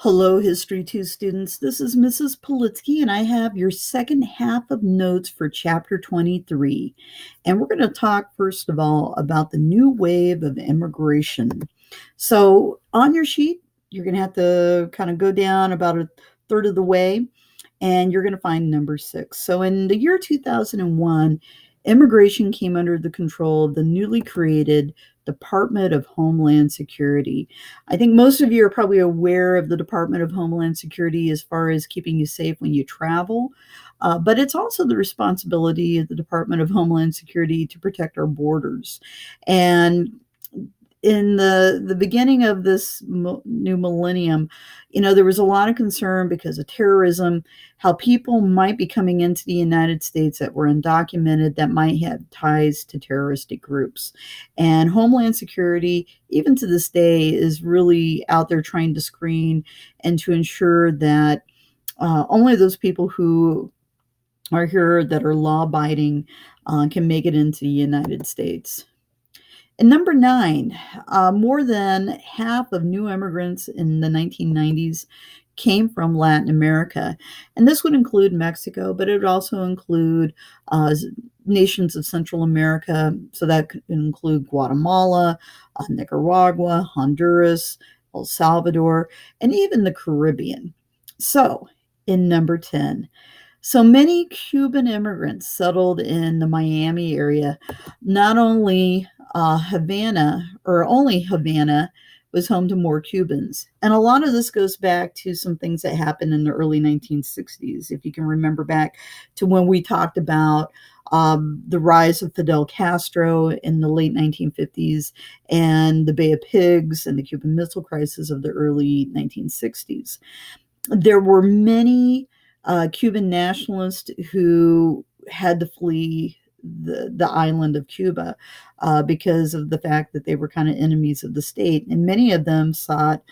Hello, History 2 students. This is Mrs. Politsky, and I have your second half of notes for Chapter 23. And we're going to talk, first of all, about the new wave of immigration. So, on your sheet, you're going to have to kind of go down about a third of the way, and you're going to find number 6. So, in the year 2001, immigration came under the control of the newly created Department of Homeland Security. I think most of you are probably aware of the Department of Homeland Security as far as keeping you safe when you travel, but it's also the responsibility of the Department of Homeland Security to protect our borders. And in the beginning of this new millennium, there was a lot of concern because of terrorism, how people might be coming into the United States that were undocumented that might have ties to terroristic groups. And Homeland Security, even to this day, is really out there trying to screen and to ensure that only those people who are here that are law-abiding can make it into the United States. And number 9, more than half of new immigrants in the 1990s came from Latin America. And this would include Mexico, but it would also include nations of Central America. So that could include Guatemala, Nicaragua, Honduras, El Salvador, and even the Caribbean. So in number 10, so many Cuban immigrants settled in the Miami area. Not only Havana, or only Havana, was home to more Cubans. And a lot of this goes back to some things that happened in the early 1960s. If you can remember back to when we talked about the rise of Fidel Castro in the late 1950s and the Bay of Pigs and the Cuban Missile Crisis of the early 1960s. There were many Cuban nationalists who had to flee the island of Cuba because of the fact that they were kind of enemies of the state. And many of them sought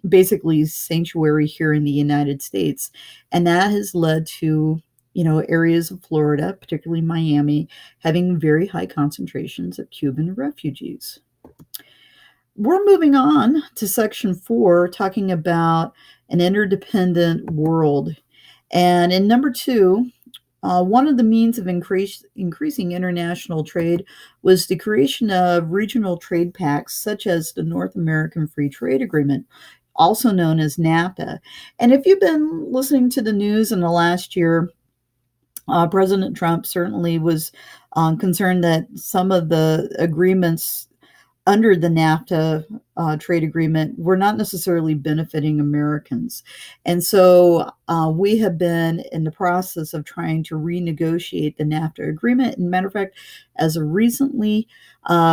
basically sanctuary here in the United States. And that has led to, areas of Florida, particularly Miami, having very high concentrations of Cuban refugees. We're moving on to section 4, talking about an interdependent world. And in number 2, one of the means of increasing international trade was the creation of regional trade pacts, such as the North American Free Trade Agreement, also known as NAFTA. And if you've been listening to the news in the last year, President Trump certainly was concerned that some of the agreements under the NAFTA trade agreement were not necessarily benefiting Americans. And so we have been in the process of trying to renegotiate the NAFTA agreement. And matter of fact, as of recently,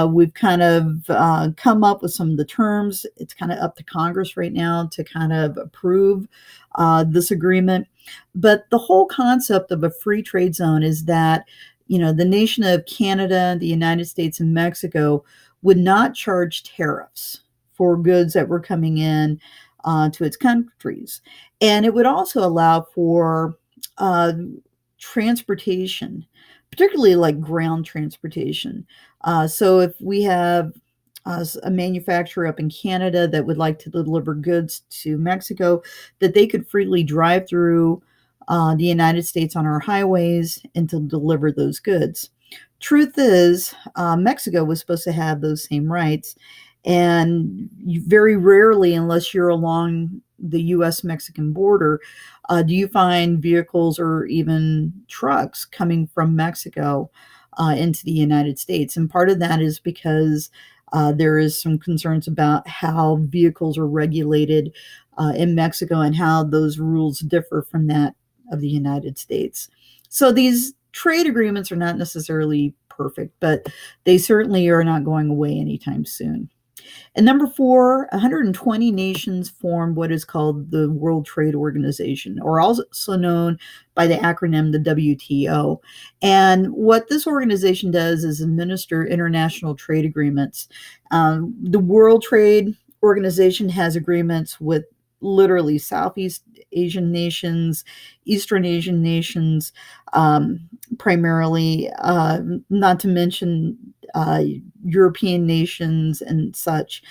we've kind of come up with some of the terms. It's kind of up to Congress right now to kind of approve this agreement. But the whole concept of a free trade zone is that, the nation of Canada, the United States, and Mexico would not charge tariffs for goods that were coming in to its countries. And it would also allow for transportation, particularly like ground transportation. So if we have a manufacturer up in Canada that would like to deliver goods to Mexico, that they could freely drive through the United States on our highways and to deliver those goods. Truth is, Mexico was supposed to have those same rights, and very rarely, unless you're along the U.S.-Mexican border, do you find vehicles or even trucks coming from Mexico into the United States. And part of that is because there is some concerns about how vehicles are regulated in Mexico and how those rules differ from that of the United States. So these trade agreements are not necessarily perfect, but they certainly are not going away anytime soon. And number 4, 120 nations formed what is called the World Trade Organization, or also known by the acronym the WTO. And what this organization does is administer international trade agreements. The World Trade Organization has agreements with literally Southeast Asian nations, Eastern Asian nations, primarily, not to mention European nations and such.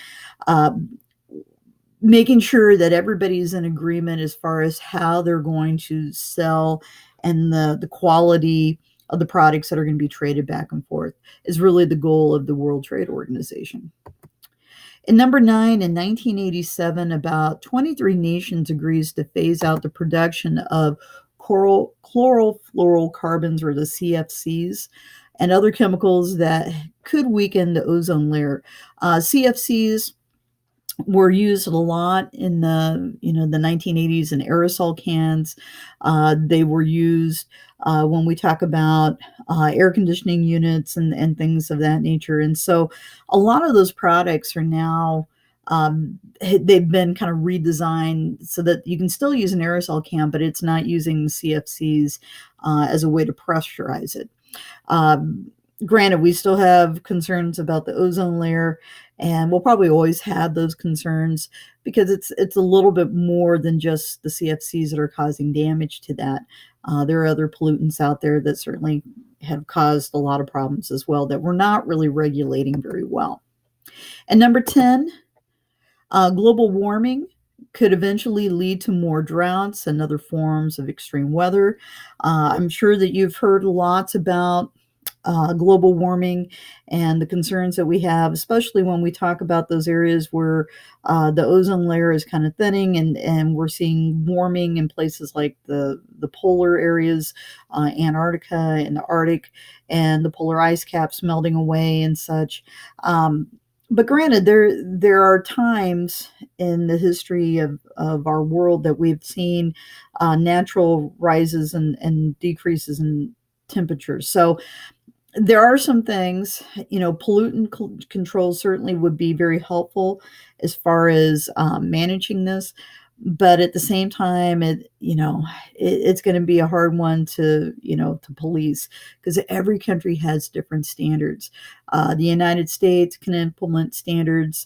making sure that everybody's in agreement as far as how they're going to sell and the quality of the products that are going to be traded back and forth is really the goal of the World Trade Organization. And number 9, in 1987, about 23 nations agrees to phase out the production of chlorofluorocarbons, or the CFCs, and other chemicals that could weaken the ozone layer. CFCs were used a lot in the 1980s in aerosol cans. They were used when we talk about air conditioning units and things of that nature. And so a lot of those products are now they've been kind of redesigned so that you can still use an aerosol can, but it's not using CFCs as a way to pressurize it. Granted, we still have concerns about the ozone layer, and we'll probably always have those concerns because it's a little bit more than just the CFCs that are causing damage to that. There are other pollutants out there that certainly have caused a lot of problems as well that we're not really regulating very well. And number 10, global warming could eventually lead to more droughts and other forms of extreme weather. I'm sure that you've heard lots about global warming and the concerns that we have, especially when we talk about those areas where the ozone layer is kind of thinning, and we're seeing warming in places like the polar areas, Antarctica and the Arctic, and the polar ice caps melting away and such. But granted, there are times in the history of our world that we've seen natural rises and decreases in temperatures. So there are some things, pollutant control certainly would be very helpful as far as managing this. But at the same time, it's going to be a hard one to police because every country has different standards. The United States can implement standards,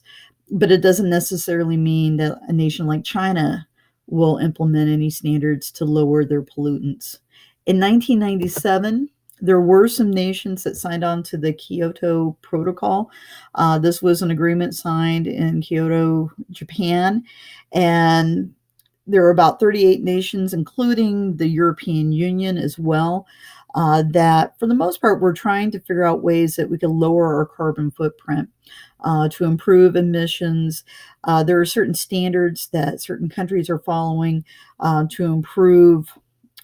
but it doesn't necessarily mean that a nation like China will implement any standards to lower their pollutants. In 1997, there were some nations that signed on to the Kyoto Protocol. This was an agreement signed in Kyoto, Japan, and there are about 38 nations, including the European Union as well, that for the most part, we're trying to figure out ways that we can lower our carbon footprint to improve emissions. There are certain standards that certain countries are following to improve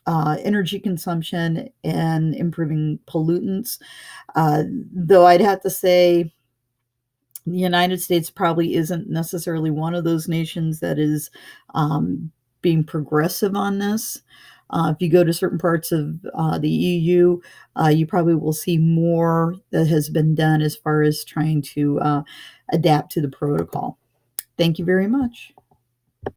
energy consumption and improving pollutants. Though I'd have to say the United States probably isn't necessarily one of those nations that is being progressive on this. If you go to certain parts of the EU, you probably will see more that has been done as far as trying to adapt to the protocol. Thank you very much.